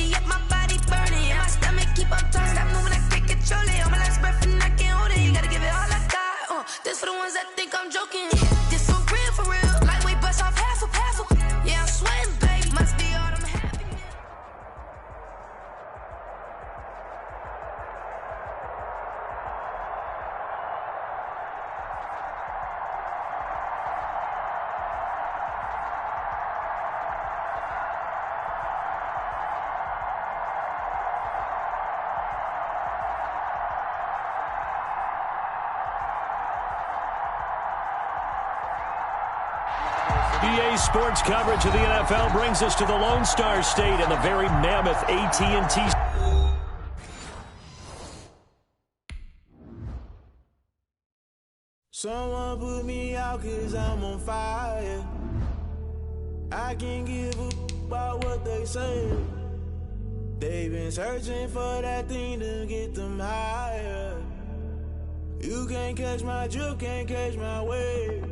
energy up my body burning. And my stomach keep on turning. Stop moving, I can't control it. On my last breath and I can't hold it. You gotta give it all I got. This for the ones that think I'm joking. This for real. Lightweight bust off half a. Yeah, I'm sweating, baby. Must be all them happiness. EA Sports coverage of the NFL brings us to the Lone Star State and the very mammoth AT&T. Someone put me out 'cause I'm on fire. I can't give a about what they say. They've been searching for that thing to get them higher. You can't catch my drift, can't catch my wave.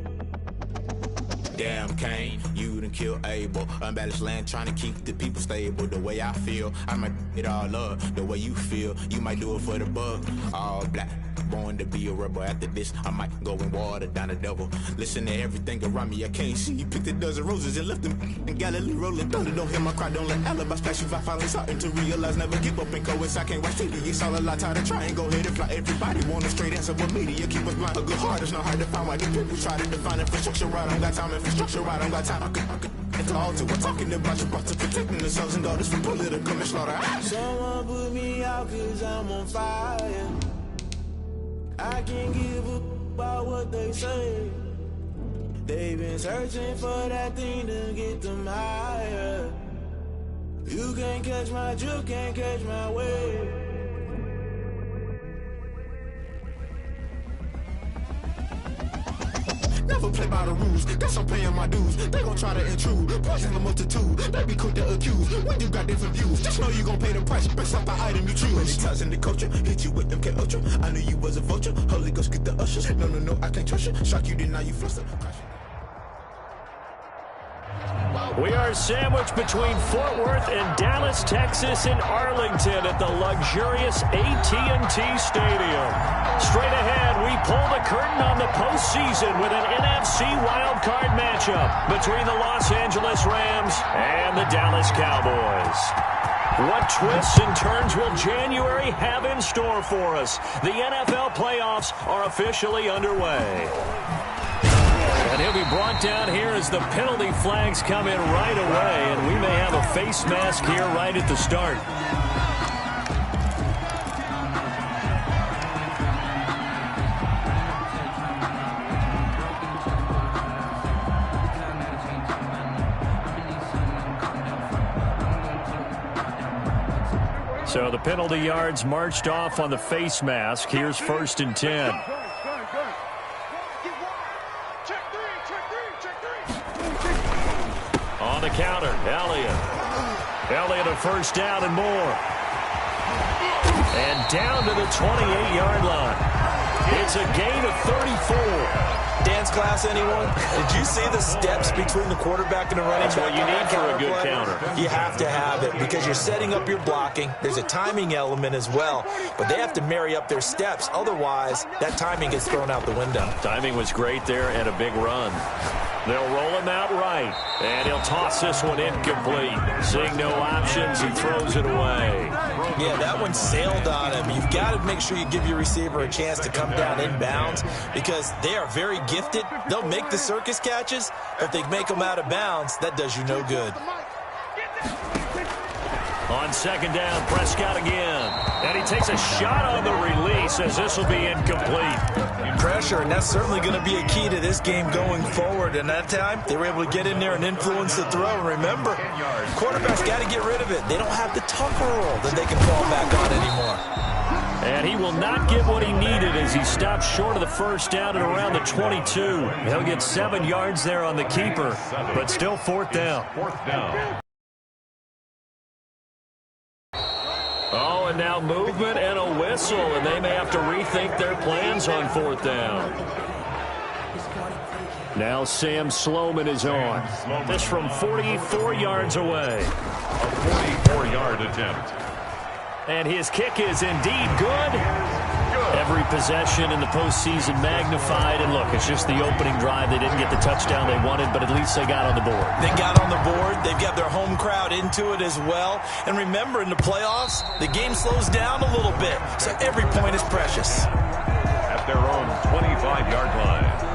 Damn, Kane, you done killed Abel. Unbalanced land, trying to keep the people stable. The way I feel, I might it all up. The way you feel, you might do it for the buck. All black, born to be a rebel. After this, I might go and water down the devil. Listen to everything around me, I can't see. You picked a dozen roses and left them in Galilee rolling thunder. Don't hear my cry, don't let alibi splash you. I finally starting to realize, never give up and coincide. Can't watch TV, it's all a lot. Tired of trying, go ahead and fly. Everybody want a straight answer with media. Keep us blind. A good heart is not hard to find. Why the people try to define infrastructure right? I don't got time, infrastructure right? I don't got time. I could all to. We're talking about you, brought to protecting the sons and daughters from political slaughter. Someone put me out 'cause I'm on fire. I can't give a about what they say. They've been searching for that thing to get them higher. You can't catch my drift, can't catch my wave. Never play by the rules, guess I'm paying my dues. They gon' try to intrude, poison the multitude. They be quick to accuse, when you got different views. Just know you gon' pay the price, based off the item you choose. Many times in the culture, hit you with them K-Ultra. I knew you was a vulture, Holy Ghost get the ushers. No, I can't trust you, shock you, then now you fluster. We are sandwiched between Fort Worth and Dallas, Texas, and Arlington at the luxurious AT&T Stadium. Straight ahead, we pull the curtain on the postseason with an NFC wildcard matchup between the Los Angeles Rams and the Dallas Cowboys. What twists and turns will January have in store for us? The NFL playoffs are officially underway. And he'll be brought down here as the penalty flags come in right away, and we may have a face mask here right at the start. So the penalty yards marched off on the face mask. Here's 1st and 10. On the counter, Elliott a first down and more. And down to the 28-yard line. It's a gain of 34. Dance class, anyone? Did you see the steps between the quarterback and the running back? That's what you need for a good counter. You have to have it because you're setting up your blocking. There's a timing element as well, but they have to marry up their steps. Otherwise, that timing gets thrown out the window. Timing was great there and a big run. They'll roll him out right, and he'll toss this one incomplete. Seeing no options, he throws it away. Yeah, that one sailed on him. You've got to make sure you give your receiver a chance to come down inbounds because they are very gifted. They'll make the circus catches, but if they make them out of bounds, that does you no good. On 2nd down, Prescott again. And he takes a shot on the release as this will be incomplete. Pressure, and that's certainly going to be a key to this game going forward. And that time, they were able to get in there and influence the throw. And remember, quarterbacks got to get rid of it. They don't have the Tucker roll that they can fall back on anymore. And he will not get what he needed as he stopped short of the first down at around the 22. He'll get 7 yards there on the keeper, but still 4th down. Oh, and now movement and a whistle, and they may have to rethink their plans on 4th down. Now Sam Sloman is on. This from 44 yards away. A 44-yard attempt. And his kick is indeed good. Every possession in the postseason magnified. And look, it's just the opening drive. They didn't get the touchdown they wanted, but at least they got on the board. They got on the board. They've got their home crowd into it as well. And remember, in the playoffs, the game slows down a little bit. So every point is precious. At their own 25-yard line.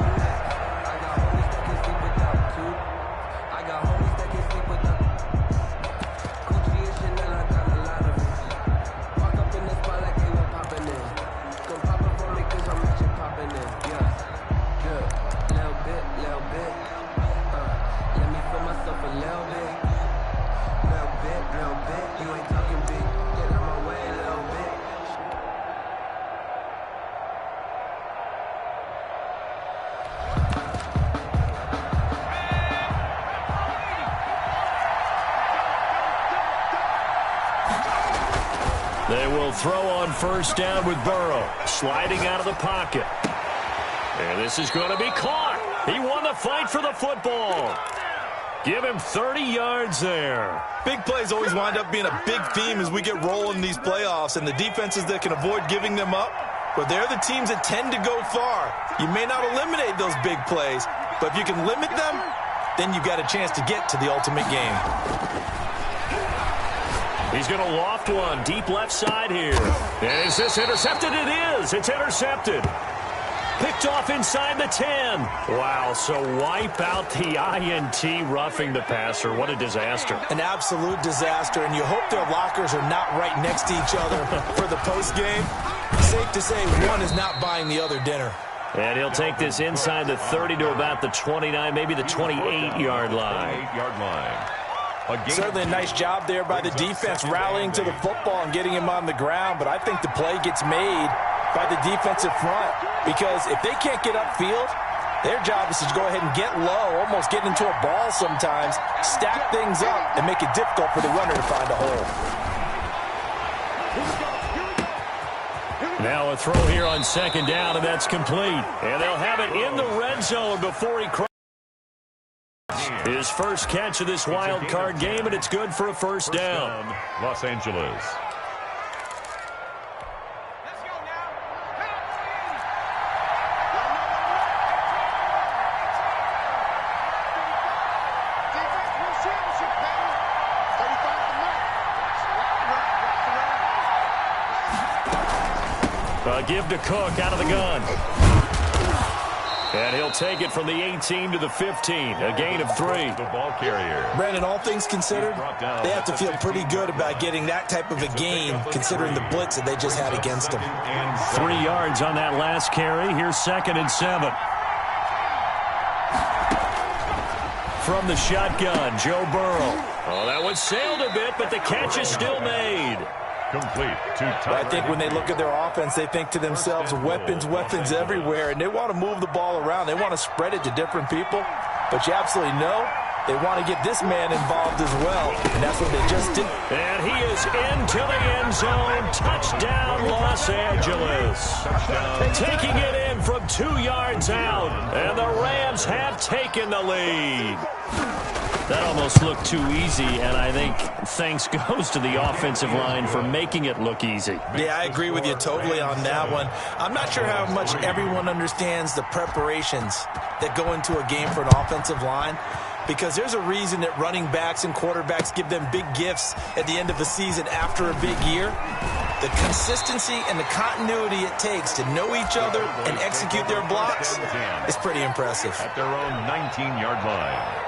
They will throw on first down with Burrow, sliding out of the pocket. And this is going to be caught. He won the fight for the football. Give him 30 yards there. Big plays always wind up being a big theme as we get rolling in these playoffs, and the defenses that can avoid giving them up, but they're the teams that tend to go far. You may not eliminate those big plays, but if you can limit them, then you've got a chance to get to the ultimate game. He's going to loft one deep left side here. And is this intercepted? It is. It's intercepted. Picked off inside the 10. Wow, so wipe out the INT roughing the passer. What a disaster. An absolute disaster, and you hope their lockers are not right next to each other for the postgame. Safe to say one is not buying the other dinner. And he'll take this inside the 30 to about the 29, maybe the 28-yard line. 28-yard line. Certainly a nice job there by the defense rallying to the football and getting him on the ground, but I think the play gets made by the defensive front because if they can't get upfield, their job is to go ahead and get low, almost get into a ball sometimes, stack things up, and make it difficult for the runner to find a hole. Now a throw here on second down, and that's complete. And they'll have it in the red zone before he crosses. His first catch of this wild card game, and it's good for a first down. Los Angeles. Give to Cook out of the gun. And he'll take it from the 18 to the 15. A gain of 3. The ball carrier. Brandon, all things considered, they have to feel pretty good about getting that type of a gain considering the blitz that they just had against them. 3 yards on that last carry. Here's 2nd and 7. From the shotgun, Joe Burrow. Oh, that one sailed a bit, but the catch is still made. Complete. I think when they look at their offense, they think to themselves, weapons, weapons everywhere, and they want to move the ball around. They want to spread it to different people, but you absolutely know they want to get this man involved as well, and that's what they just did. And he is into the end zone. Touchdown, Los Angeles. Taking it in from 2 yards out, and the Rams have taken the lead. That almost looked too easy, and I think thanks goes to the offensive line for making it look easy. Yeah, I agree with you totally on that one. I'm not sure how much everyone understands the preparations that go into a game for an offensive line, because there's a reason that running backs and quarterbacks give them big gifts at the end of the season after a big year. The consistency and the continuity it takes to know each other and execute their blocks is pretty impressive. At their own 19-yard line.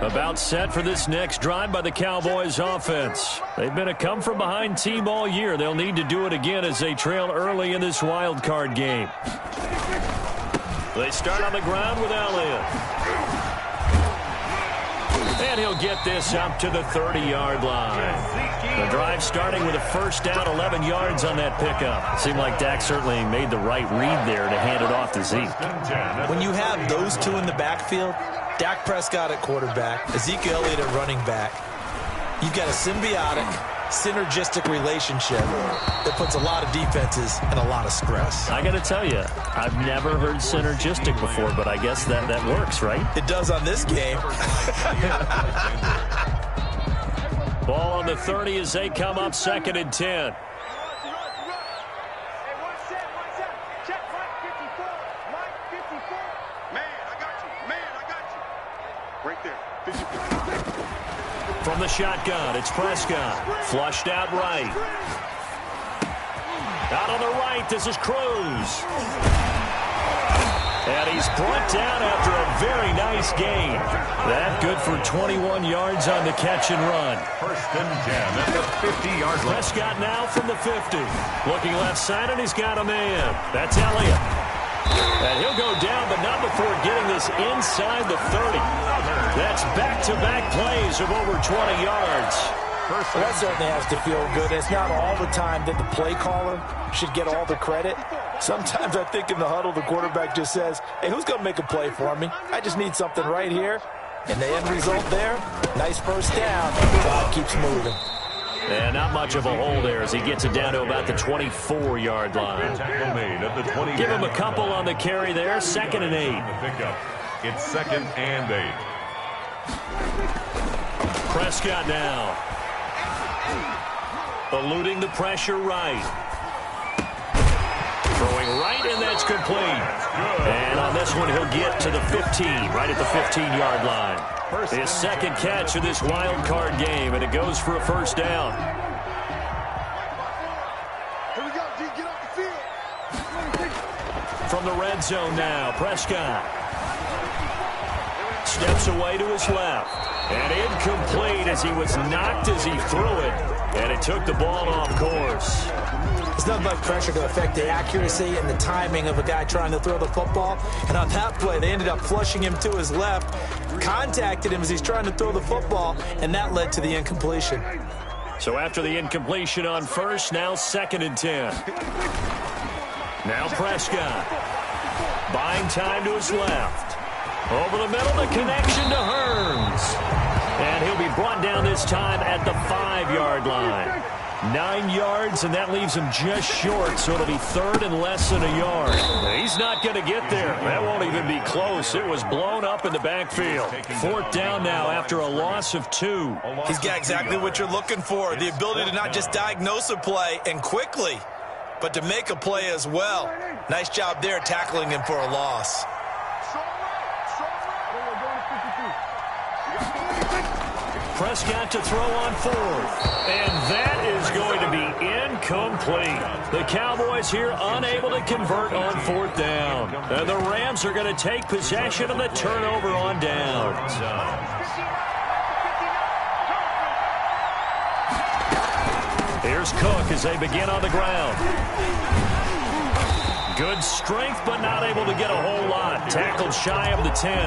About set for this next drive by the Cowboys offense. They've been a come-from-behind team all year. They'll need to do it again as they trail early in this wild card game. They start on the ground with Elliott. And he'll get this up to the 30-yard line. The drive starting with a first down, 11 yards on that pickup. Seemed like Dak certainly made the right read there to hand it off to Zeke. When you have those two in the backfield, Dak Prescott at quarterback, Ezekiel Elliott at running back, you've got a symbiotic, synergistic relationship that puts a lot of defenses in a lot of stress. I got to tell you, I've never heard synergistic before, but I guess that works, right? It does on this game. Ball on the 30 as they come up, 2nd and 10. From the shotgun, it's Prescott. Flushed out right. Out on the right, this is Cruz. And he's brought down after a very nice gain. That good for 21 yards on the catch and run. 1st and 10 at the 50-yard line. Prescott now from the 50. Looking left side, and he's got a man. That's Elliott. And he'll go down, but not before getting this inside the 30. That's back-to-back plays of over 20 yards. Well, that certainly has to feel good. It's not all the time that the play caller should get all the credit. Sometimes I think in the huddle, the quarterback just says, hey, who's going to make a play for me? I just need something right here. And the end result there, nice first down. Clock keeps moving. And not much of a hole there as he gets it down to about the 24-yard line. Give him a couple on the carry there. 2nd and 8. It's 2nd and 8. Prescott now. Eluding the pressure right. Throwing right, and that's complete. And on this one, he'll get to the 15, right at the 15-yard line. His 2nd catch of this wild card game, and it goes for a first down. Here we go, D, get off the field. From the red zone now, Prescott. Steps away to his left. And incomplete as he was knocked as he threw it. And it took the ball off course. There's nothing like pressure to affect the accuracy and the timing of a guy trying to throw the football. And on that play, they ended up flushing him to his left, contacted him as he's trying to throw the football, and that led to the incompletion. So after the incompletion on first, now 2nd and 10. Now Prescott. Buying time to his left. Over the middle, the connection to Hearns. And he'll be brought down this time at the 5-yard line. 9 yards, and that leaves him just short, so it'll be 3rd and less than a yard. He's not going to get there. That won't even be close. It was blown up in the backfield. 4th down now after a loss of 2. He's got exactly what you're looking for, the ability to not just diagnose a play and quickly, but to make a play as well. Nice job there tackling him for a loss. Prescott to throw on 4th. And that is going to be incomplete. The Cowboys here unable to convert on 4th down. And the Rams are going to take possession of the turnover on downs. Here's Cook as they begin on the ground. Good strength, but not able to get a whole lot. Tackled shy of the 10.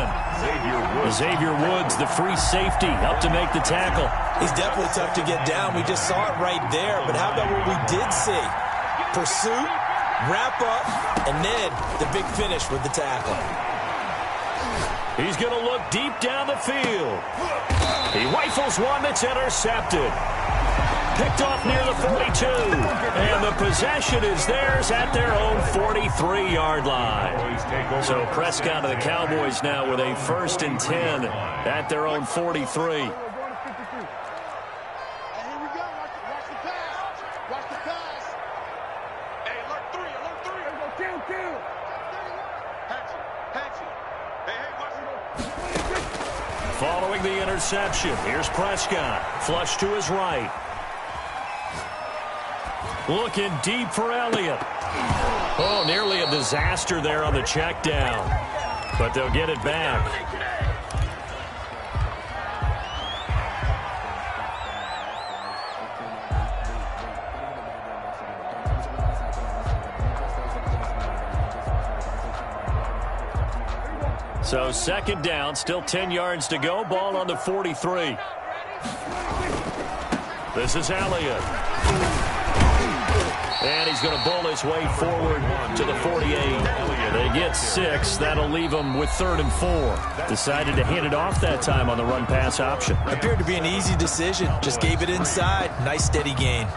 Xavier Woods, the free safety, up to make the tackle. He's definitely tough to get down. We just saw it right there. But how about what we did see? Pursuit, wrap up, and then the big finish with the tackle. He's going to look deep down the field. He rifles one that's intercepted. Picked off near the 42. And the possession is theirs at their own 43-yard line. So Prescott of the Cowboys now with a 1st and 10 at their own 43. Following the interception, here's Prescott. Flush to his right. Looking deep for Elliott. Oh, nearly a disaster there on the check down. But they'll get it back. So second down, still 10 yards to go. Ball on the 43. This is Elliott. And he's going to bowl his way forward to the 48. They get 6. That'll leave them with 3rd and 4. Decided to hand it off that time on the run-pass option. Appeared to be an easy decision. Just gave it inside. Nice steady gain.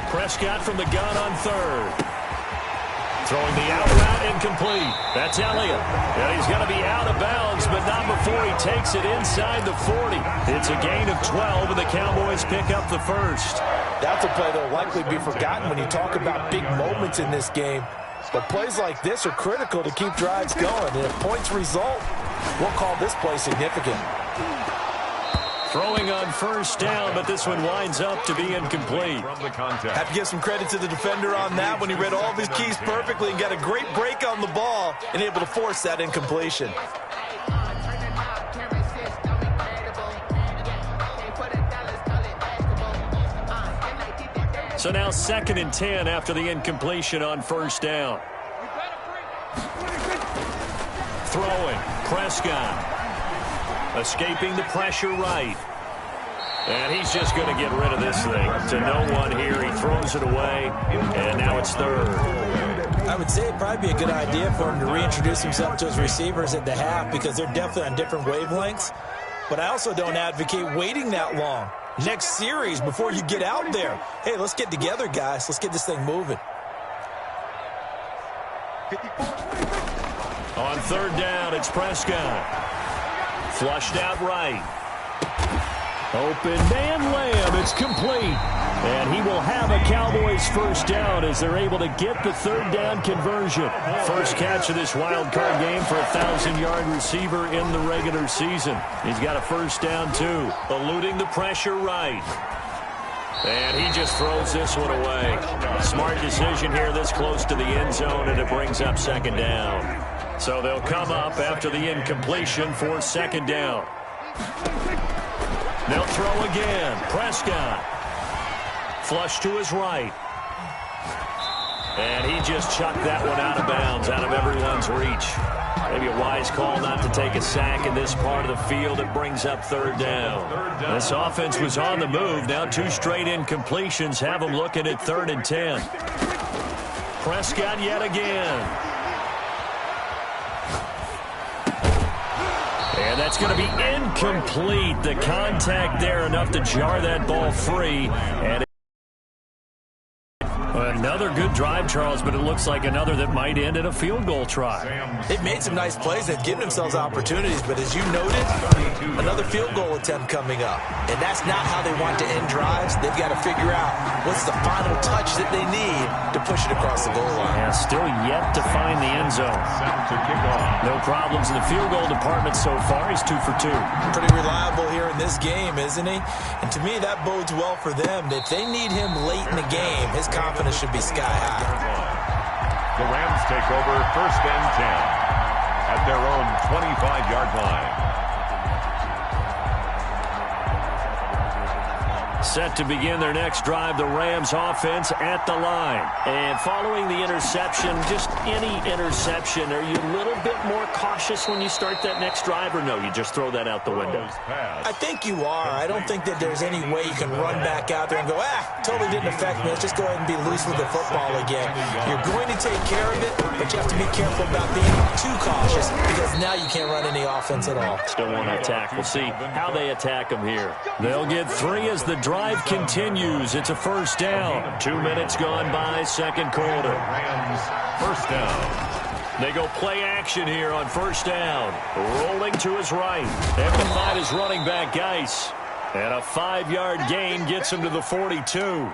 Prescott from the gun on 3rd. Throwing the out route incomplete. That's Elliott. And he's going to be out of bounds, but not before he takes it inside the 40. It's a gain of 12, and the Cowboys pick up the first. That's a play that will likely be forgotten when you talk about big moments in this game. But plays like this are critical to keep drives going. And if points result, we'll call this play significant. Throwing on first down, but this one winds up to be incomplete. Have to give some credit to the defender on that when he read all of his keys perfectly and got a great break on the ball and able to force that incompletion. So now 2nd and 10 after the incompletion on first down. Throwing, Prescott. Escaping the pressure right. And he's just going to get rid of this thing. To no one here. He throws it away. And now it's 3rd. I would say it'd probably be a good idea for him to reintroduce himself to his receivers at the half because they're definitely on different wavelengths. But I also don't advocate waiting that long. Next series before you get out there. Hey, let's get together, guys. Let's get this thing moving. On 3rd down, it's Prescott. Flushed out right. Open man Lamb. It's complete. And he will have a Cowboys first down as they're able to get the 3rd down conversion. First catch of this wild card game for a 1,000-yard receiver in the regular season. He's got a first down, too. Eluding the pressure right. And he just throws this one away. Smart decision here this close to the end zone, and it brings up 2nd down. So they'll come up after the incompletion for 2nd down. They'll throw again. Prescott. Flush to his right. And he just chucked that one out of bounds, out of everyone's reach. Maybe a wise call not to take a sack in this part of the field. It brings up 3rd down. This offense was on the move. Now 2 straight incompletions have them looking at 3rd and 10. Prescott yet again. And that's going to be incomplete. The contact there enough to jar that ball free. And another good drive, Charles, but it looks like another that might end in a field goal try. They've made some nice plays. They've given themselves opportunities, but as you noted, another field goal attempt coming up. And that's not how they want to end drives. They've got to figure out what's the final touch that they need to push it across the goal line. Yeah, still yet to find the end zone. No problems in the field goal department so far. He's 2 for 2. Pretty reliable here in this game, isn't he? And to me, that bodes well for them. If they need him late in the game, his confidence should be sky high. The Rams take over 1st and 10 at their own 25-yard line. Set to begin their next drive, the Rams offense at the line. And following the interception, just any interception, are you a little bit more cautious when you start that next drive, or no, you just throw that out the window? I think you are. I don't think that there's any way you can run back out there and go, totally didn't affect me. Let's just go ahead and be loose with the football again. You're going to take care of it, but you have to be careful about being too cautious because now you can't run any offense at all. Still want to attack. We'll see how they attack them here. They'll get 3 as the drive continues. It's a first down. 2 minutes gone by, 2nd quarter. Rams first down. They go play action here on first down. Rolling to his right. Able to find his running back, Geis. And a 5-yard gain gets him to the 42.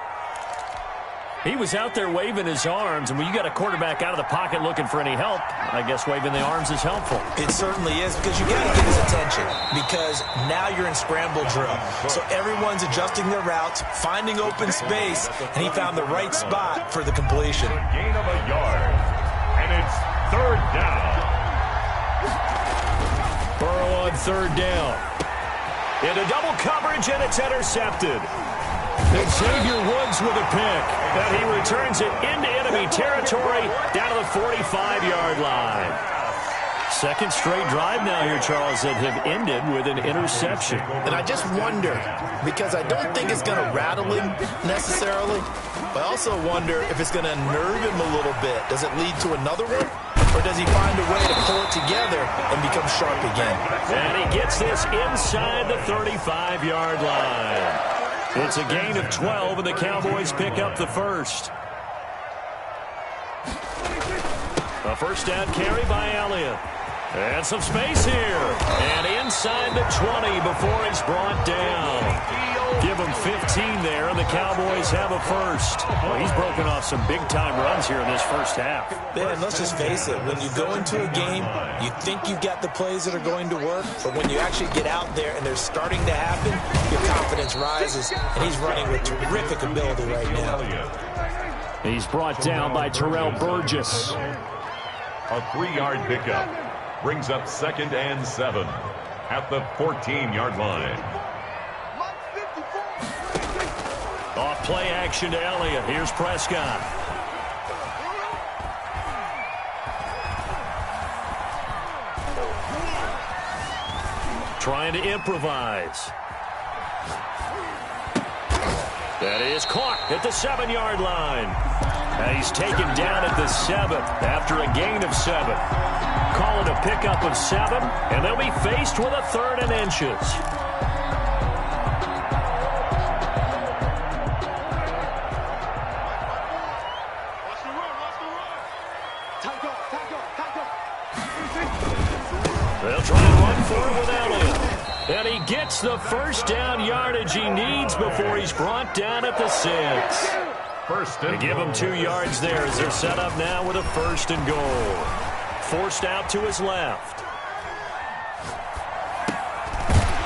He was out there waving his arms, and when you got a quarterback out of the pocket looking for any help, I guess waving the arms is helpful. It certainly is, because you got to get his attention, because now you're in scramble drill. So everyone's adjusting their routes, finding open space, and he found the right spot for the completion. Gain of a yard, and it's third down. Burrow on third down. Into double coverage, and it's intercepted. And Xavier Woods with a pick. And he returns it into enemy territory down to the 45-yard line. Second straight drive now here, Charles, that have ended with an interception. And I just wonder, because I don't think it's going to rattle him necessarily, but I also wonder if it's going to nerve him a little bit. Does it lead to another one? Or does he find a way to pull it together and become sharp again? And he gets this inside the 35-yard line. It's a gain of 12, and the Cowboys pick up the first. A first down carry by Elliott. And some space here. And inside the 20 before he's brought down. Give him 15 there, and the Cowboys have a first. Well, he's broken off some big-time runs here in this first half. Yeah, and let's just face it. When you go into a game, you think you've got the plays that are going to work, but when you actually get out there and they're starting to happen, your confidence rises, and he's running with terrific ability right now. He's brought down by Terrell Burgess. A 3-yard pickup brings up 2nd and 7 at the 14-yard line. Off play action to Elliott. Here's Prescott. Trying to improvise. That is caught at the 7-yard line. And he's taken down at the 7 after a gain of 7. Call it a pickup of 7, and they'll be faced with a 3rd and inches. They'll try and run for it with Elliott. And he gets the first down yardage he needs before he's brought down at the 6. First and They give him 2 yards there as they're set up now with a 1st and goal. Forced out to his left.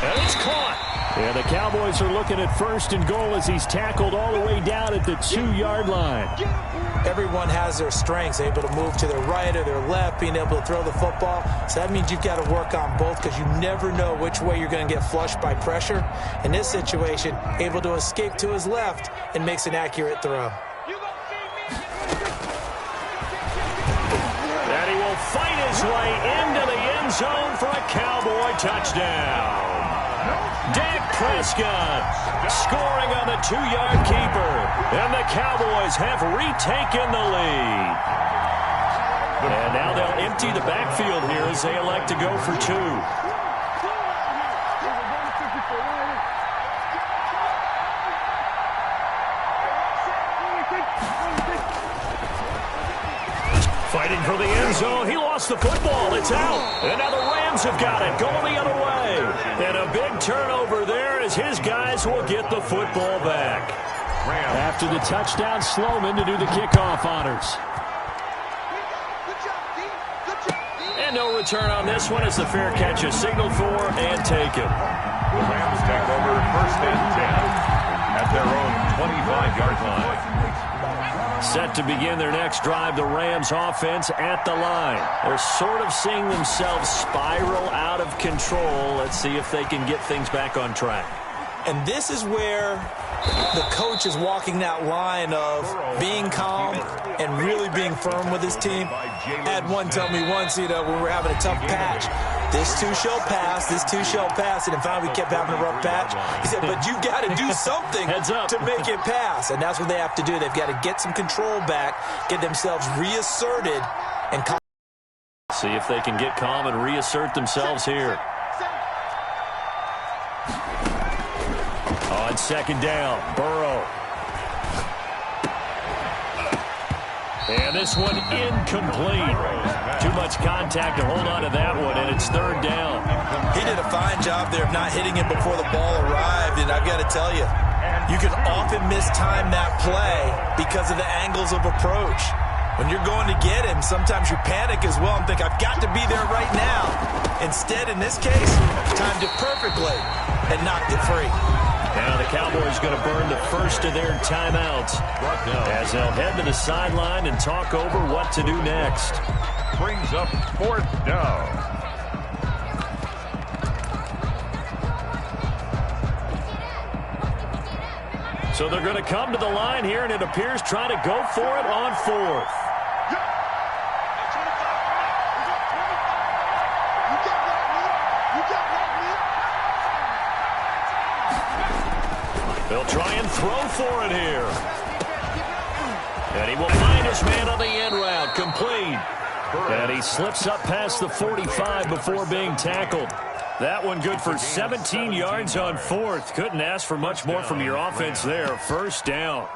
And it's caught. And the Cowboys are looking at 1st and goal as he's tackled all the way down at the 2-yard line. Everyone has their strengths, able to move to their right or their left, being able to throw the football. So that means you've got to work on both, because you never know which way you're going to get flushed by pressure. In this situation, able to escape to his left and makes an accurate throw. And he will fight his way into the end zone for a Cowboy touchdown. Dak Prescott scoring on the 2-yard keeper. And the Cowboys have retaken the lead. And now they'll empty the backfield here as they elect to go for 2. Fighting for the end zone. He lost the football. It's out. And now the Rams have got it. Going the other way. And a big turnover there as his guys will get the football back. After the touchdown, Sloman to do the kickoff honors. And no return on this one as the fair catch is signaled for and taken. The Rams take over 1st and 10 at their own 25-yard line. Set to begin their next drive, the Rams offense at the line. They're sort of seeing themselves spiral out of control. Let's see if they can get things back on track. And this is where the coach is walking that line of being calm and really being firm with his team. I had one tell me once, when we were having a tough patch, this too shall pass, this too shall pass. And finally we kept having a rough patch. He said, but you got to do something to make it pass. And that's what they have to do. They've got to get some control back, get themselves reasserted, and see if they can get calm and reassert themselves here. On 2nd down, Burrow. And this one incomplete. Too much contact to hold on to that one, and it's third down. He did a fine job there of not hitting it before the ball arrived, and I've got to tell you, you can often mistime that play because of the angles of approach. When you're going to get him, sometimes you panic as well and think, I've got to be there right now. Instead, in this case, timed it perfectly and knocked it free. Now the Cowboys going to burn the first of their timeouts as they'll head to the sideline and talk over what to do next. Brings up fourth down. So they're going to come to the line here, and it appears trying to go for it on fourth. They'll try and throw for it here. And he will find his man on the end route, complete. And he slips up past the 45 before being tackled. That one good for 17 yards on fourth. Couldn't ask for much more from your offense there. First down.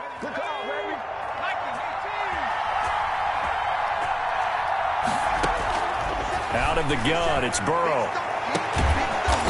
Out of the gun, it's Burrow.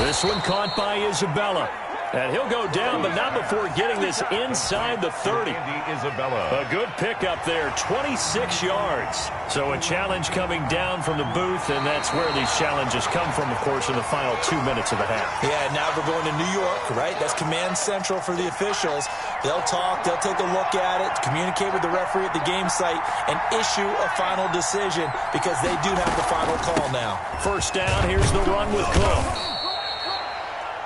This one caught by Isabella. And he'll go down, but not before getting this inside the 30. A good pickup there, 26 yards. So a challenge coming down from the booth, and that's where these challenges come from, of course, in the final 2 minutes of the half. Yeah, now we're going to New York, right? That's command central for the officials. They'll talk, they'll take a look at it, communicate with the referee at the game site, and issue a final decision because they do have the final call now. First down, here's the run with Cook.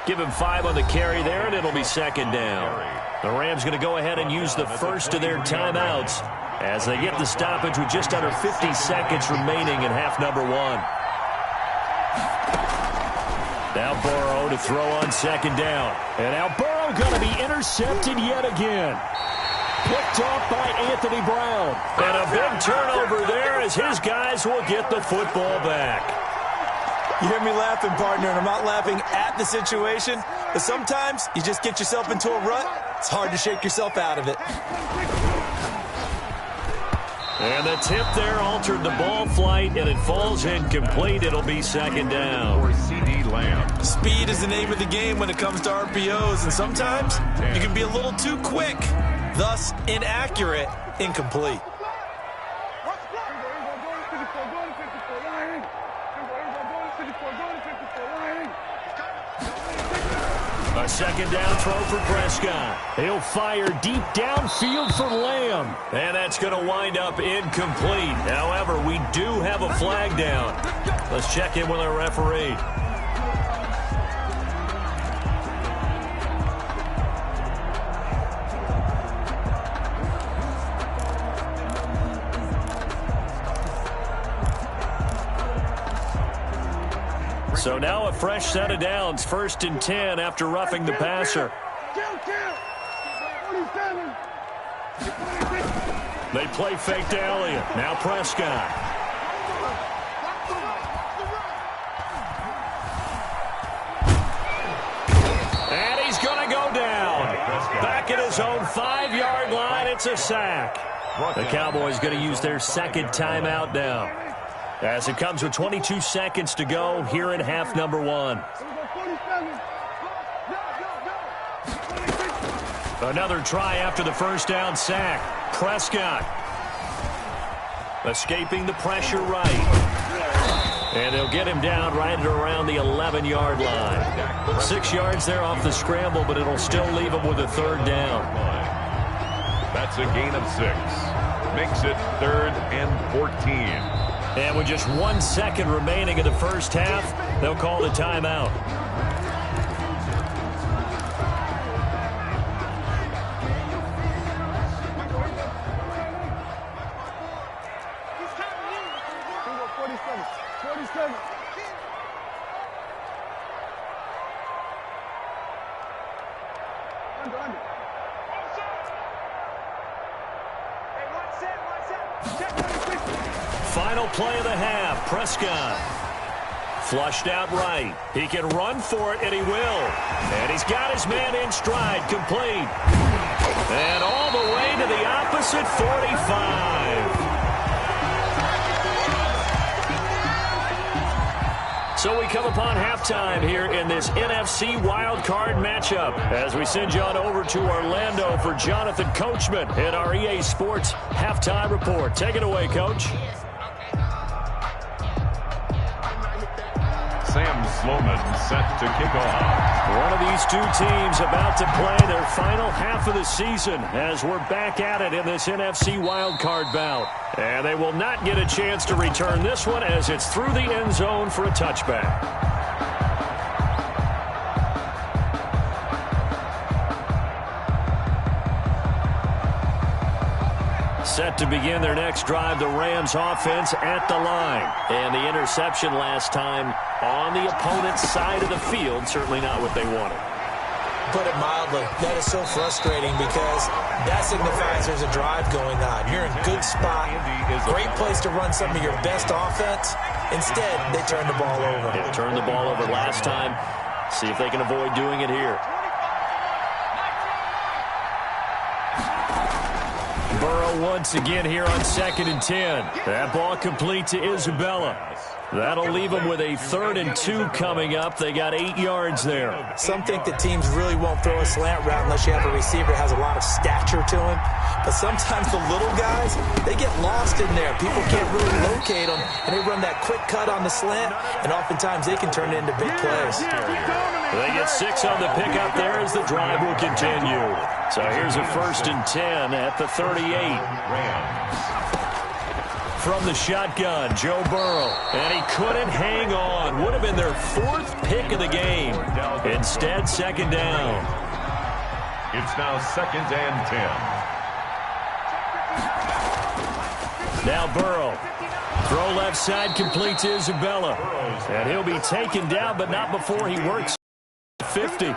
Give him 5 on the carry there, and it'll be second down. The Rams going to go ahead and use the first of their timeouts as they get the stoppage with just under 50 seconds remaining in half number one. Now Burrow to throw on second down. And now Burrow going to be intercepted yet again. Picked off by Anthony Brown. And a big turnover there as his guys will get the football back. You hear me laughing, partner, and I'm not laughing at the situation, but sometimes you just get yourself into a rut. It's hard to shake yourself out of it. And the tip there altered the ball flight, and it falls incomplete. It'll be second down. For C.D. Lamb. Speed is the name of the game when it comes to RPOs, and sometimes you can be a little too quick, thus inaccurate, incomplete. A second down throw for Prescott. He'll fire deep downfield for Lamb. And that's going to wind up incomplete. However, we do have a flag down. Let's check in with our referee. So now a fresh set of downs, 1st and 10 after roughing the passer. They play fake to Elliott. Now Prescott. And he's going to go down. Back at his own 5-yard line, it's a sack. The Cowboys going to use their second timeout now, as it comes with 22 seconds to go here in half number one. Another try after the first down sack. Prescott escaping the pressure right. And they'll get him down right at around the 11-yard line. 6 yards there off the scramble, but it'll still leave him with a third down. That's a gain of 6. Makes it 3rd and 14. And with just 1 second remaining in the first half, they'll call the timeout. Final play of the half. Prescott flushed out right. He can run for it, and he will. And he's got his man in stride, complete. And all the way to the opposite 45. So we come upon halftime here in this NFC wildcard matchup as we send you on over to Orlando for Jonathan Coachman in our EA Sports Halftime Report. Take it away, Coach. Sam Sloman set to kick off. One of these two teams about to play their final half of the season as we're back at it in this NFC wildcard bout. And they will not get a chance to return this one as it's through the end zone for a touchback. Set to begin their next drive, the Rams offense at the line. And the interception last time on the opponent's side of the field, certainly not what they wanted. Put it mildly, that is so frustrating because that signifies there's a drive going on. You're in a good spot, great place to run some of your best offense. Instead, they turn the ball over. They turned the ball over last time. See if they can avoid doing it here. Burrow once again here on 2nd and 10. That ball complete to Isabella. That'll leave them with a 3rd and 2 coming up. They got 8 yards there. Some think that teams really won't throw a slant route unless you have a receiver that has a lot of stature to him. But sometimes the little guys, they get lost in there. People can't really locate them, and they run that quick cut on the slant, and oftentimes they can turn it into big plays. They get 6 on the pickup there as the drive will continue. So here's a 1st and 10 at the 38. From the shotgun, Joe Burrow. And he couldn't hang on. Would have been their 4th pick of the game. Instead, 2nd down. It's now 2nd and 10. Now Burrow. Throw left side, complete to Isabella. And he'll be taken down, but not before he works 50.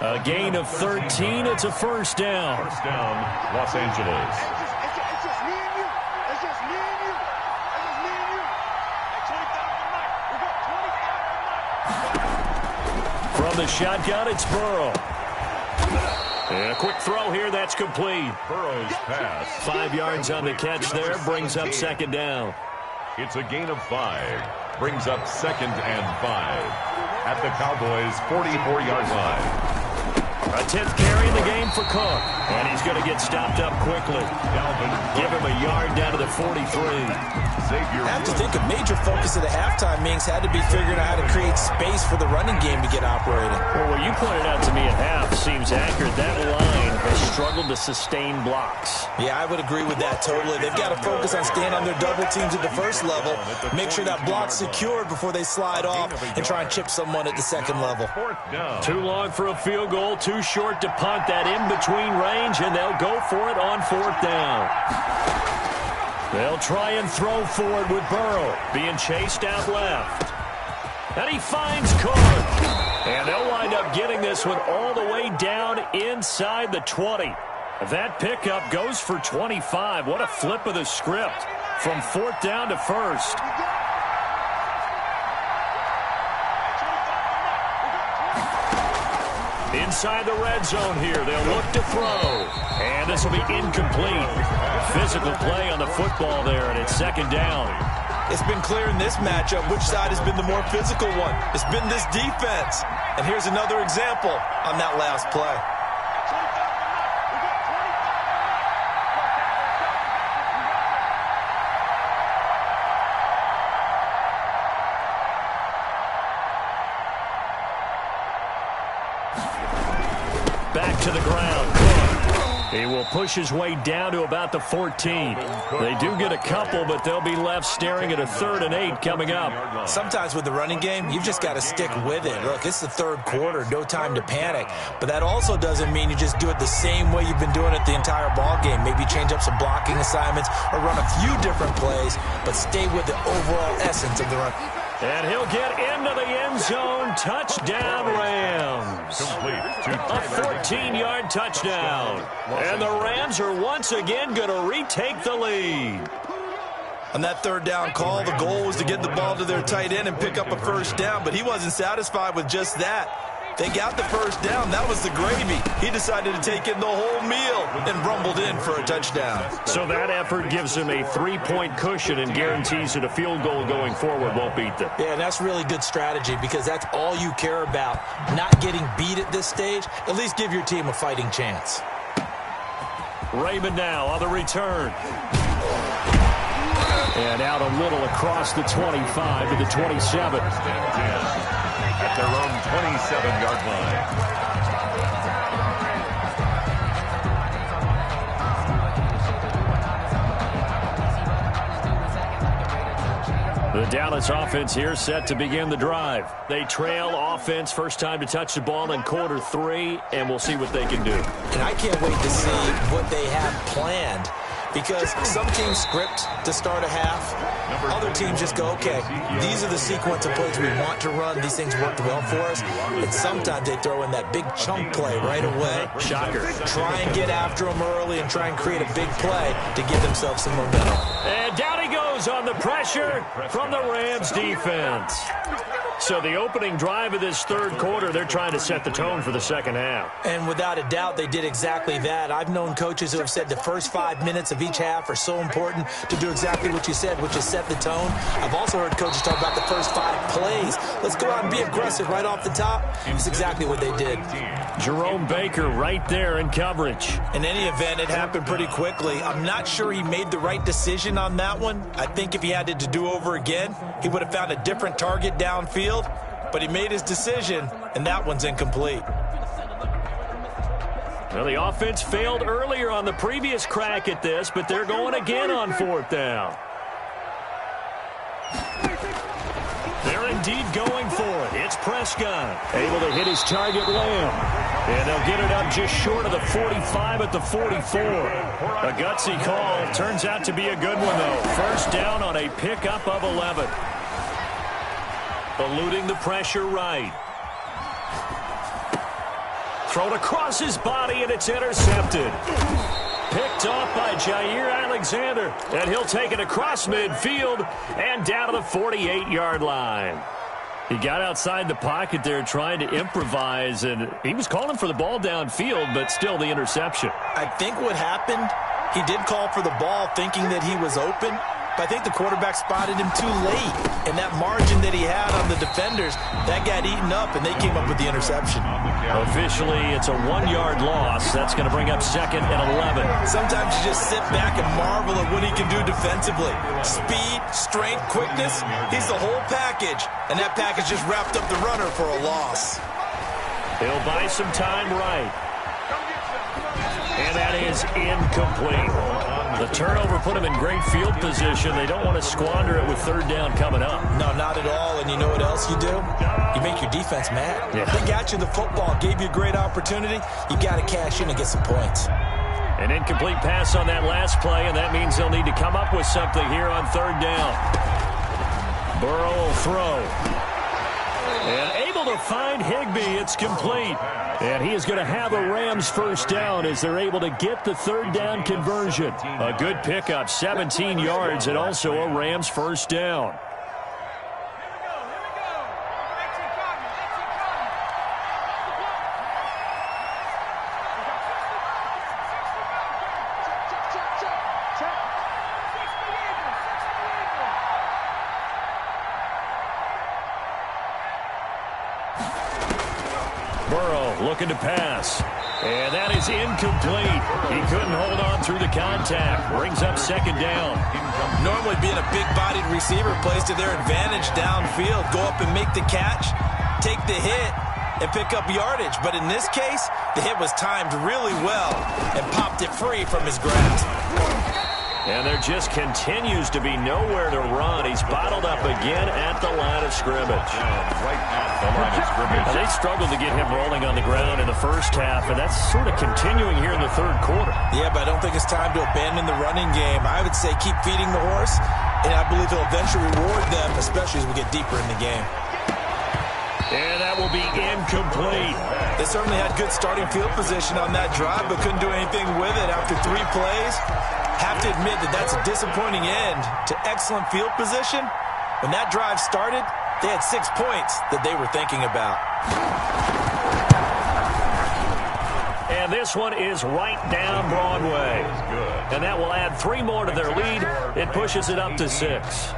A gain of 13. It's a 1st down. 1st down, Los Angeles. It's just me and you. It's just me and you. It's just me and you. Hey, 25 tonight. We got 25 tonight. From the shotgun, it's Burrow. And a quick throw here, that's complete. Burrow's pass. 5 yards on the catch there, brings up 2nd down. It's a gain of 5. Brings up 2nd and 5. At the Cowboys' 44-yard line. A 10th carry in the game for Cook. And he's going to get stopped up quickly. Give him a yard down to the 43. I have to think a major focus of the halftime meetings had to be figuring out how to create space for the running game to get operating. Well, what you pointed out to me at half seems accurate. That line has struggled to sustain blocks. Yeah, I would agree with that totally. They've got to focus on staying on their double teams at the first level, make sure that block's secured before they slide off and try and chip someone at the 2nd level. Too long for a field goal, too short to punt. That in-between range, and they'll go for it on 4th down. They'll try and throw forward with Burrow being chased out left. And he finds Cook. And they'll wind up getting this one all the way down inside the 20. That pickup goes for 25. What a flip of the script from 4th down to 1st. Inside the red zone here, they'll look to throw. And this will be incomplete. Physical play on the football there, and it's 2nd down. It's been clear in this matchup which side has been the more physical one. It's been this defense. And here's another example on that last play. Back to the ground. He will push his way down to about the 14. They do get a couple, but they'll be left staring at a 3rd and 8 coming up. Sometimes with the running game, you've just got to stick with it. Look, it's the 3rd quarter, no time to panic. But that also doesn't mean you just do it the same way you've been doing it the entire ball game. Maybe change up some blocking assignments or run a few different plays, but stay with the overall essence of the run. And he'll get into the end zone. Touchdown, Rams. A 14-yard touchdown. And the Rams are once again going to retake the lead. On that 3rd down call, the goal was to get the ball to their tight end and pick up a 1st down, but he wasn't satisfied with just that. They got the first down. That was the gravy. He decided to take in the whole meal and rumbled in for a touchdown. So that effort gives him a 3-point cushion and guarantees that a field goal going forward won't beat them. Yeah, and that's really good strategy because that's all you care about. Not getting beat at this stage. At least give your team a fighting chance. Raymond now on the return. And out a little across the 25 to the 27. At their own 27-yard line. The Dallas offense here set to begin the drive. They trail offense, first time to touch the ball in quarter 3, and we'll see what they can do. And I can't wait to see what they have planned. Because some teams script to start a half. Other teams just go, okay, these are the sequence of plays we want to run. These things worked well for us. And sometimes they throw in that big chunk play right away. Shocker. Try and get after them early and try and create a big play to give themselves some momentum. And down he goes on the pressure from the Rams defense. So the opening drive of this third quarter, they're trying to set the tone for the second half. And without a doubt, they did exactly that. I've known coaches who have said the first 5 minutes of each half are so important to do exactly what you said, which is set the tone. I've also heard coaches talk about the first 5 plays. Let's go out and be aggressive right off the top. It's exactly what they did. Jerome Baker right there in coverage. In any event, it happened pretty quickly. I'm not sure he made the right decision on that one. I think if he had to do over again, he would have found a different target downfield. But he made his decision, and that one's incomplete. Well, the offense failed earlier on the previous crack at this, but they're going again on 4th down. They're indeed going for it. It's Prescott, able to hit his target Lamb. And they'll get it up just short of the 45 at the 44. A gutsy call. Turns out to be a good one, though. First down on a pickup of 11. Eluding the pressure right. Thrown across his body, and it's intercepted. Picked off by Jair Alexander. And he'll take it across midfield and down to the 48-yard line. He got outside the pocket there trying to improvise, and he was calling for the ball downfield, but still the interception. I think what happened, he did call for the ball thinking that he was open, but I think the quarterback spotted him too late. And that margin that he had on the defenders, that got eaten up, and they came up with the interception. Officially, it's a 1-yard loss. That's going to bring up 2nd and 11. Sometimes you just sit back and marvel at what he can do defensively. Speed, strength, quickness, he's the whole package. And that package just wrapped up the runner for a loss. He'll buy some time right. And that is incomplete. The turnover put him in great field position. They don't want to squander it with 3rd down coming up. No, not at all. And you know what else you do? You make your defense mad. Yeah. They got you the football, gave you a great opportunity. You got to cash in and get some points. An incomplete pass on that last play, and that means they'll need to come up with something here on 3rd down. Burrow will throw. And able to find Higbee. It's complete. And he is going to have a Rams first down as they're able to get the 3rd down conversion. A good pickup, 17 yards, and also a Rams first down. Looking to pass. And that is incomplete. He couldn't hold on through the contact. Brings up 2nd down. Normally being a big-bodied receiver plays to their advantage downfield. Go up and make the catch, take the hit, and pick up yardage. But in this case, the hit was timed really well and popped it free from his grasp. And there just continues to be nowhere to run. He's bottled up again at the line of scrimmage. Right at the line of scrimmage. They struggled to get him rolling on the ground in the first half, and that's sort of continuing here in the 3rd quarter. Yeah, but I don't think it's time to abandon the running game. I would say keep feeding the horse, and I believe he'll eventually reward them, especially as we get deeper in the game. And that will be incomplete. They certainly had good starting field position on that drive, but couldn't do anything with it after 3 plays. Have to admit that that's a disappointing end to excellent field position. When that drive started, they had 6 points that they were thinking about. And this one is right down Broadway. And that will add 3 more to their lead. It pushes it up to 6.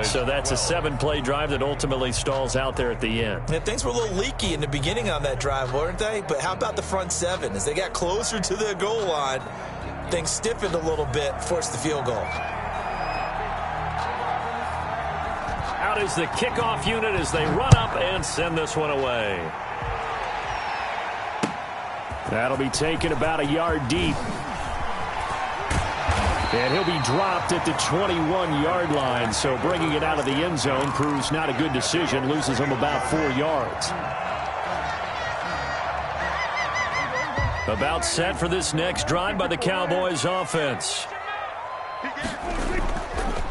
So that's a 7-play drive that ultimately stalls out there at the end. Yeah, things were a little leaky in the beginning on that drive, weren't they? But how about the front 7? As they got closer to the goal line, things stiffened a little bit, forced the field goal. Out is the kickoff unit as they run up and send this one away. That'll be taken about a yard deep. And he'll be dropped at the 21-yard line. So bringing it out of the end zone proves not a good decision. Loses him about 4 yards. About set for this next drive by the Cowboys offense.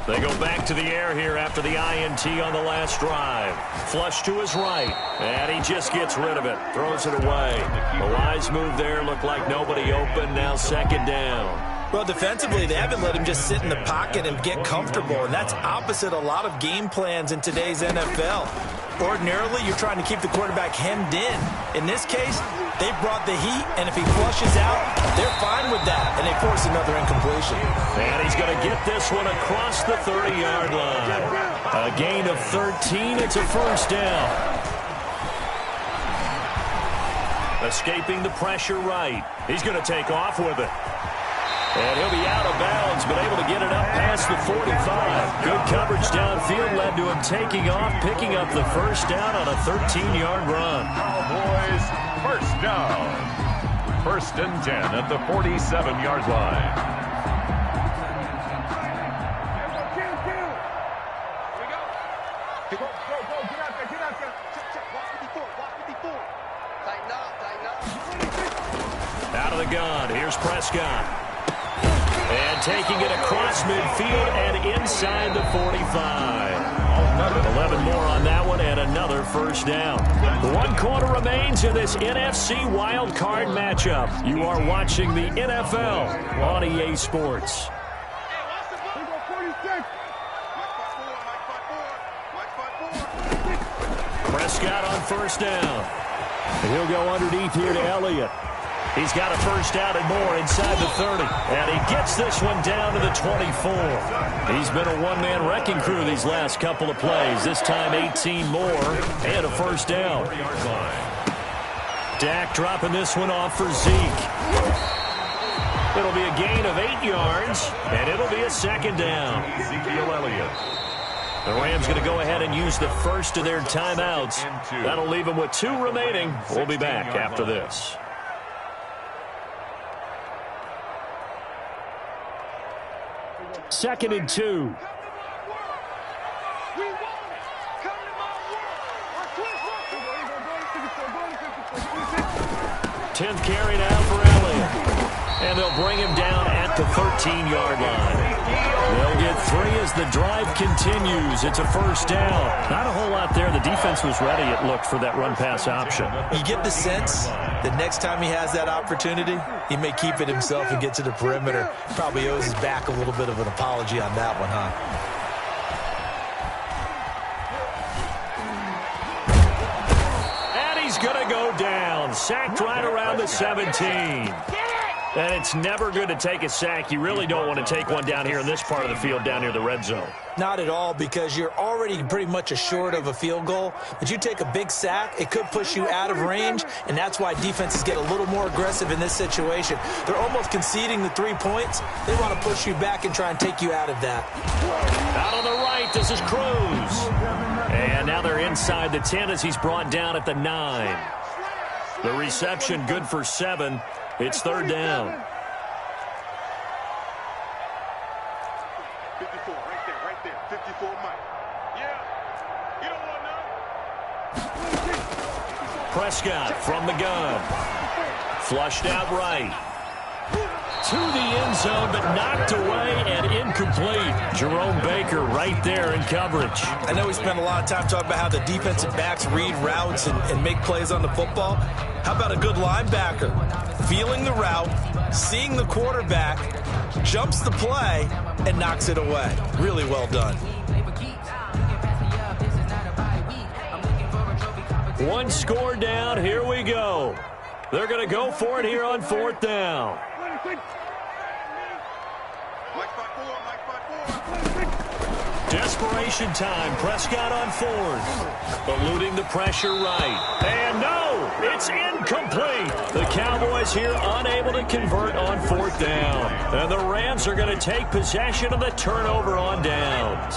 They go back to the air here after the INT on the last drive. Flush to his right. And he just gets rid of it. Throws it away. A wise move there. Looked like nobody open. Now 2nd down. Well, defensively, they haven't let him just sit in the pocket and get comfortable, and that's opposite a lot of game plans in today's NFL. Ordinarily, you're trying to keep the quarterback hemmed in. In this case, they brought the heat, and if he flushes out, they're fine with that, and they force another incompletion. And he's going to get this one across the 30-yard line. A gain of 13. It's a 1st down. Escaping the pressure right. He's going to take off with it. And he'll be out of bounds, but able to get it up past the 45. Good coverage downfield led to him taking off, picking up the 1st down on a 13-yard run. Cowboys, 1st down. 1st and 10 at the 47-yard line. Out of the gun, here's Prescott. And taking it across midfield and inside the 45. 11 more on that one and another 1st down. 1 quarter remains in this NFC wild card matchup. You are watching the NFL on EA Sports. Prescott on 1st down. He'll go underneath here to Elliott. He's got a 1st down and more inside the 30. And he gets this one down to the 24. He's been a one-man wrecking crew these last couple of plays. This time 18 more and a 1st down. Dak dropping this one off for Zeke. It'll be a gain of 8 yards, and it'll be a 2nd down. Ezekiel Elliott. The Rams going to go ahead and use the first of their timeouts. That'll leave them with 2 remaining. We'll be back after this. Second and 2. 10th carry now for Elliott. And they'll bring him down at the 13-yard line. They'll get 3 as the drive continues. It's a 1st down. Not a whole lot there. The defense was ready, it looked, for that run-pass option. You get the sense that next time he has that opportunity, he may keep it himself and get to the perimeter. Probably owes his back a little bit of an apology on that one, huh? And he's going to go down. Sacked right around the 17. And it's never good to take a sack. You really don't want to take one down here in this part of the field, down near the red zone. Not at all, because you're already pretty much assured of a field goal. But you take a big sack, it could push you out of range, and that's why defenses get a little more aggressive in this situation. They're almost conceding the 3 points. They want to push you back and try and take you out of that. Out on the right, this is Cruz. And now they're inside the 10 as he's brought down at the 9. The reception good for 7. It's 3rd down. 54, right there. 54, Mike. Yeah, you don't want none. Prescott from the gun. Flushed out right. To the end zone, but knocked away and incomplete. Jerome Baker right there in coverage. I know we spent a lot of time talking about how the defensive backs read routes and make plays on the football. How about a good linebacker? Feeling the route, seeing the quarterback, jumps the play, and knocks it away. Really well done. One score down. Here we go. They're going to go for it here on 4th down. Desperation time. Prescott on 4th. Eluding the pressure right. And no, it's incomplete. The Cowboys here unable to convert on 4th down. And the Rams are going to take possession of the turnover on downs.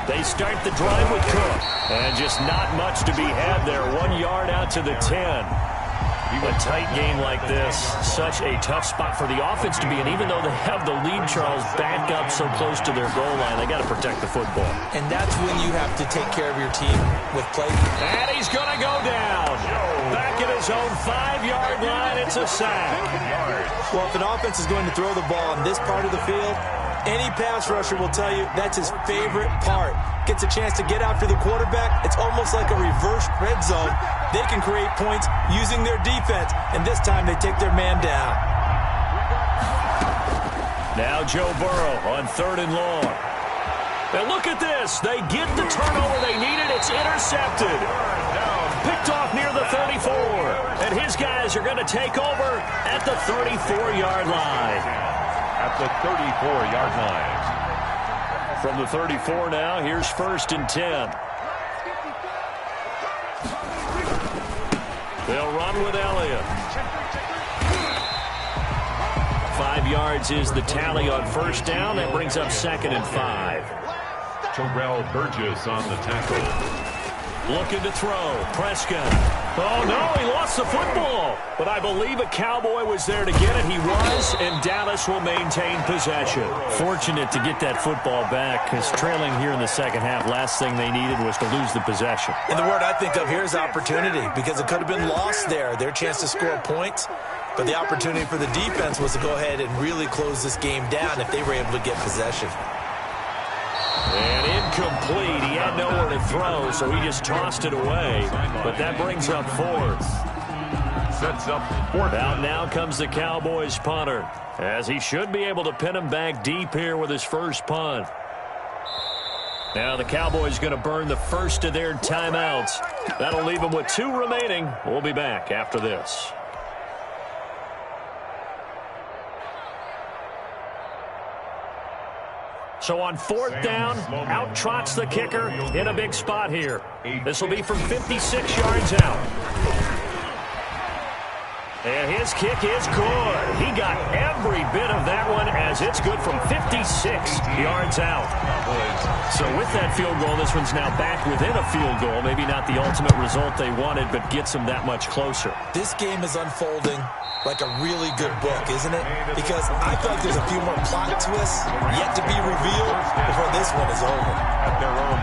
They start the drive with Cook. And just not much to be had there. 1 yard out to the 10. A tight game like this, such a tough spot for the offense to be in. Even though they have the lead, Charles, back up so close to their goal line, they got to protect the football. And that's when you have to take care of your team with play. And he's going to go down. Back at his own 5-yard line, it's a sack. Well, if an offense is going to throw the ball on this part of the field, any pass rusher will tell you that's his favorite part. Gets a chance to get after the quarterback. It's almost like a reverse red zone. They can create points using their defense, and this time they take their man down. Now Joe Burrow on 3rd and long. And look at this. They get the turnover they needed. It's intercepted. Picked off near the 34. And his guys are going to take over at the 34-yard line. At the 34-yard line. From the 34 now, here's 1st and 10. They'll run with Elliott. 5 yards is the tally on 1st down. That brings up 2nd and 5. Terrell Burgess on the tackle. Looking to throw. Prescott. Oh, no, he lost the football. But I believe a Cowboy was there to get it. He was, and Dallas will maintain possession. Fortunate to get that football back, because trailing here in the second half, last thing they needed was to lose the possession. And the word I think of here is opportunity, because it could have been lost there. Their chance to score points. But the opportunity for the defense was to go ahead and really close this game down if they were able to get possession. And incomplete. He had nowhere to throw, so he just tossed it away. But that brings up 4th. Sets up 4th. Out now comes the Cowboys punter, as he should be able to pin him back deep here with his first punt. Now the Cowboys going to burn the first of their timeouts. That'll leave them with 2 remaining. We'll be back after this. So on 4th down, out trots the kicker in a big spot here. This will be from 56 yards out. And his kick is good. He got every bit of that one, as it's good from 56 yards out. So with that field goal, this one's now back within a field goal. Maybe not the ultimate result they wanted, but gets them that much closer. This game is unfolding like a really good book, isn't it? Because I feel like there's a few more plot twists yet to be revealed before this one is over. At their own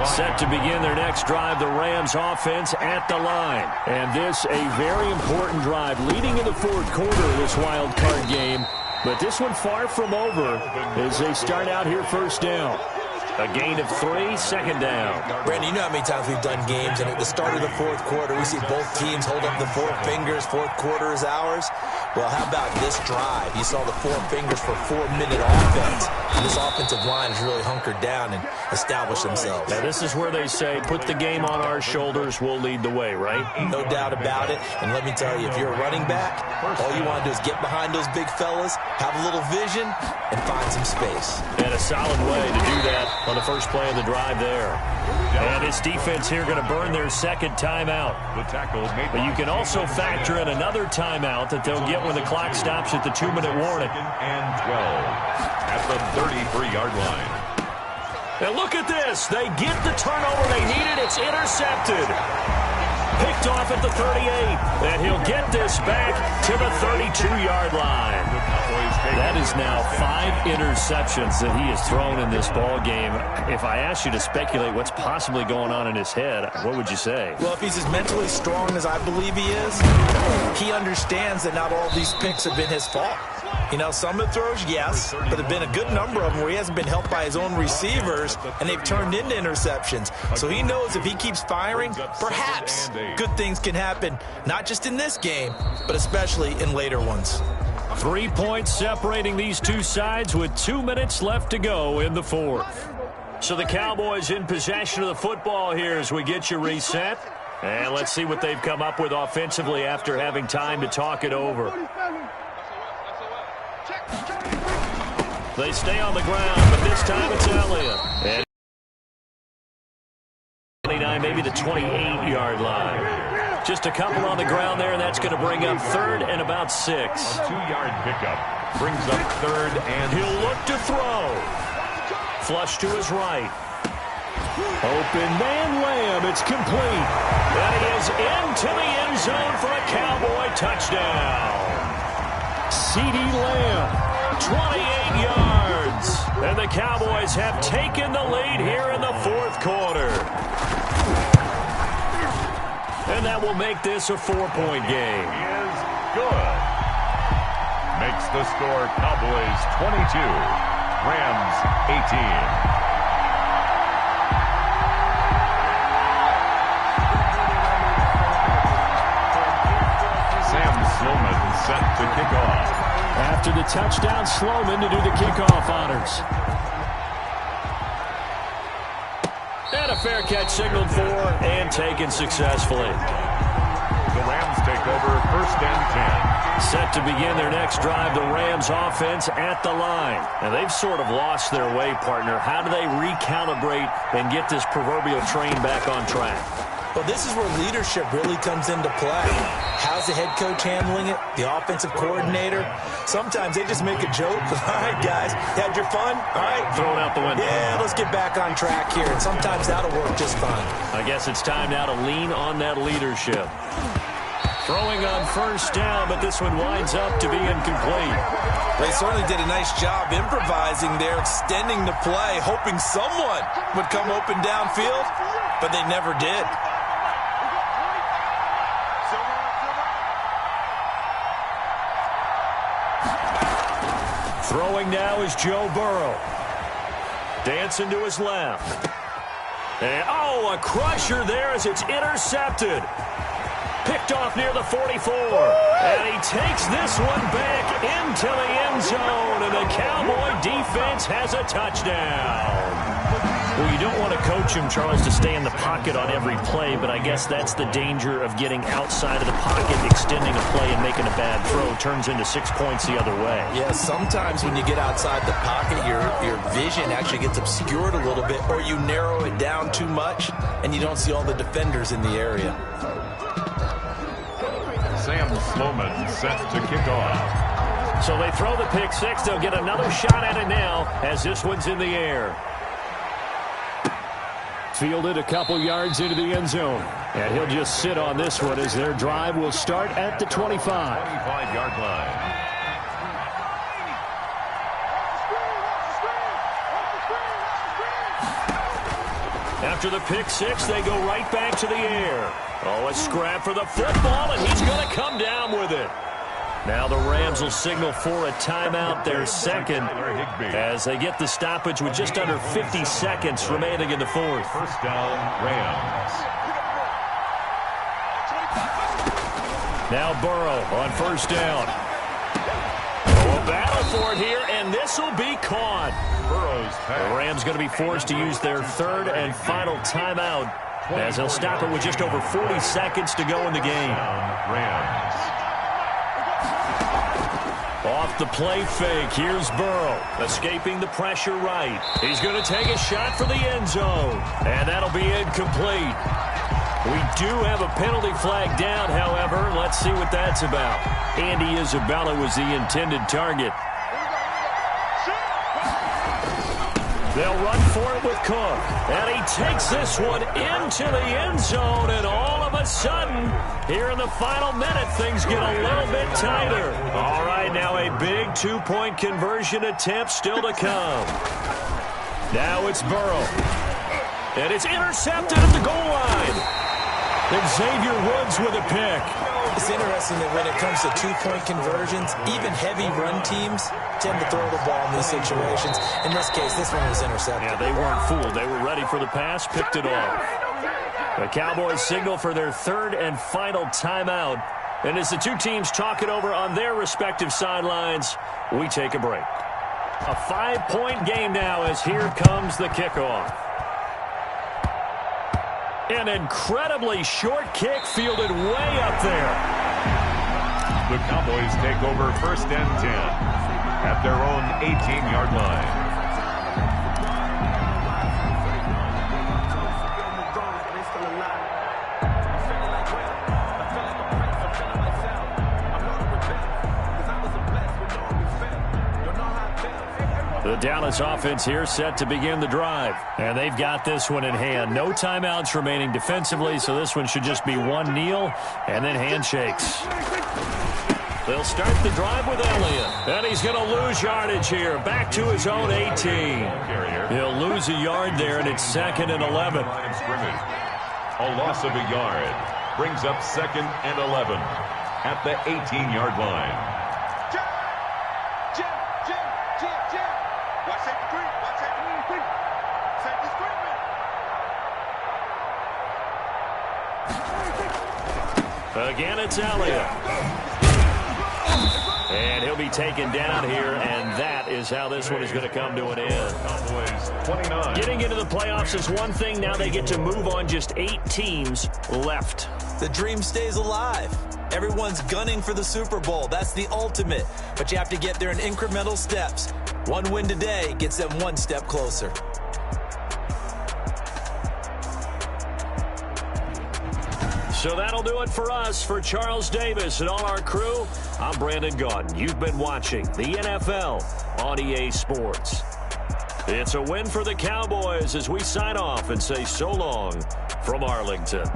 25. Set to begin their next drive, the Rams offense at the line. And this a very important drive leading in the 4th quarter of this wild card game. But this one far from over as they start out here 1st down. A gain of 3, 2nd down. Brandon, you know how many times we've done games, and at the start of the 4th quarter, we see both teams hold up the 4 fingers, 4th quarter is ours. Well, how about this drive? You saw the 4 fingers for 4-minute offense. And this offensive line has really hunkered down and established themselves. Now, this is where they say, put the game on our shoulders, we'll lead the way, right? No doubt about it. And let me tell you, if you're a running back, all you want to do is get behind those big fellas, have a little vision, and find some space. And a solid way to do that on the first play of the drive there. And this defense here going to burn their 2nd timeout. The tackle made. But you can also factor in another timeout that they'll get when the clock stops at the 2-minute warning. And 12 at the 33-yard line. And look at this. They get the turnover they needed. It's intercepted. Picked off at the 38. And he'll get this back to the 32-yard line. That is now 5 interceptions that he has thrown in this ball game. If I asked you to speculate what's possibly going on in his head, what would you say? Well, if he's as mentally strong as I believe he is, he understands that not all these picks have been his fault. You know, some of the throws, yes, but there have been a good number of them where he hasn't been helped by his own receivers, and they've turned into interceptions. So he knows if he keeps firing, perhaps good things can happen, not just in this game, but especially in later ones. 3 points separating these two sides with 2 minutes left to go in the 4th. So the Cowboys in possession of the football here as we get you reset. And let's see what they've come up with offensively after having time to talk it over. They stay on the ground, but this time it's Elliott. And 29, maybe the 28-yard line. Just a couple on the ground there, and that's going to bring up third and about 6. A 2-yard pickup brings up third and he'll look to throw. Flush to his right. Open man Lamb. It's complete. And he is into the end zone for a Cowboy touchdown. CeeDee Lamb, 28 yards. And the Cowboys have taken the lead here in the fourth quarter. And that will make this a 4-point game. he is good. Makes the score Cowboys 22, Rams 18. Set to kick off. After the touchdown, Sloman to do the kickoff honors. And a fair catch signaled for and taken successfully. The Rams take over first and 10. Set to begin their next drive, the Rams offense at the line. And they've sort of lost their way, partner. How do they recalibrate and get this proverbial train back on track? Well, this is where leadership really comes into play. How's the head coach handling it? The offensive coordinator? Sometimes they just make a joke. All right, guys, had your fun? All right. Throw it out the window. Yeah, let's get back on track here. And sometimes that'll work just fine. I guess it's time now to lean on that leadership. Throwing on first down, but this one winds up to be incomplete. They certainly did a nice job improvising there, extending the play, hoping someone would come open downfield, but they never did. Throwing now is Joe Burrow. Dancing to his left. And, a crusher there as it's intercepted. Picked off near the 44. And he takes this one back into the end zone. And the Cowboy defense has a touchdown. Well, you don't want to coach him, Charles, to stay in the pocket on every play, but I guess that's the danger of getting outside of the pocket, extending a play, and making a bad throw. Turns into 6 points the other way. Yeah, sometimes when you get outside the pocket, your vision actually gets obscured a little bit, or you narrow it down too much, and you don't see all the defenders in the area. Sam Sloman set to kick off. So they throw the pick six. They'll get another shot at it now as this one's in the air. Fielded a couple yards into the end zone. And he'll just sit on this one as their drive will start at the 25. 25-yard line. After the pick six, they go right back to the air. Oh, a scrap for the football, and he's going to come down with it. Now the Rams will signal for a timeout, their second, as they get the stoppage with just under 50 seconds remaining in the fourth. First down, Rams. Now Burrow on first down. A battle for it here, and this will be caught. Burrow's pass. The Rams going to be forced to use their third and final timeout as they'll stop it with just over 40 seconds to go in the game. Rams. Off the play fake, here's Burrow, escaping the pressure right. He's going to take a shot for the end zone, and that'll be incomplete. We do have a penalty flag down, however. Let's see what that's about. Andy Isabella was the intended target. They'll run for it with Cook, and he takes this one into the end zone, and all of a sudden, here in the final minute, things get a little bit tighter. All right, now a big two-point conversion attempt still to come. Now it's Burrow, and it's intercepted at the goal line. Xavier Woods with a pick. It's interesting that when it comes to two-point conversions, even heavy run teams tend to throw the ball in these situations. In this case, this one was intercepted. Yeah, they weren't fooled. They were ready for the pass, picked it off. The Cowboys signal for their third and final timeout. And as the two teams talk it over on their respective sidelines, we take a break. A 5-point game now as here comes the kickoff. An incredibly short kick fielded way up there. The Cowboys take over 1st and 10 at their own 18-yard line. The Dallas offense here set to begin the drive. And they've got this one in hand. No timeouts remaining defensively, so this one should just be one kneel and then handshakes. They'll start the drive with Elliott. And he's going to lose yardage here. Back to his own 18. He'll lose a yard there, and it's 2nd and 11. A loss of a yard brings up 2nd and 11 at the 18-yard line. Again, it's Elliott. And he'll be taken down here, and that is how this one is going to come to an end. 29. Getting into the playoffs is one thing. Now they get to move on. Just 8 teams left. The dream stays alive. Everyone's gunning for the Super Bowl. That's the ultimate. But you have to get there in incremental steps. One win today gets them one step closer. So that'll do it for us. For Charles Davis and all our crew, I'm Brandon Gaudin. You've been watching the NFL on EA Sports. It's a win for the Cowboys as we sign off and say so long from Arlington.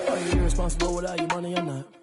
Are you irresponsible without your money or not?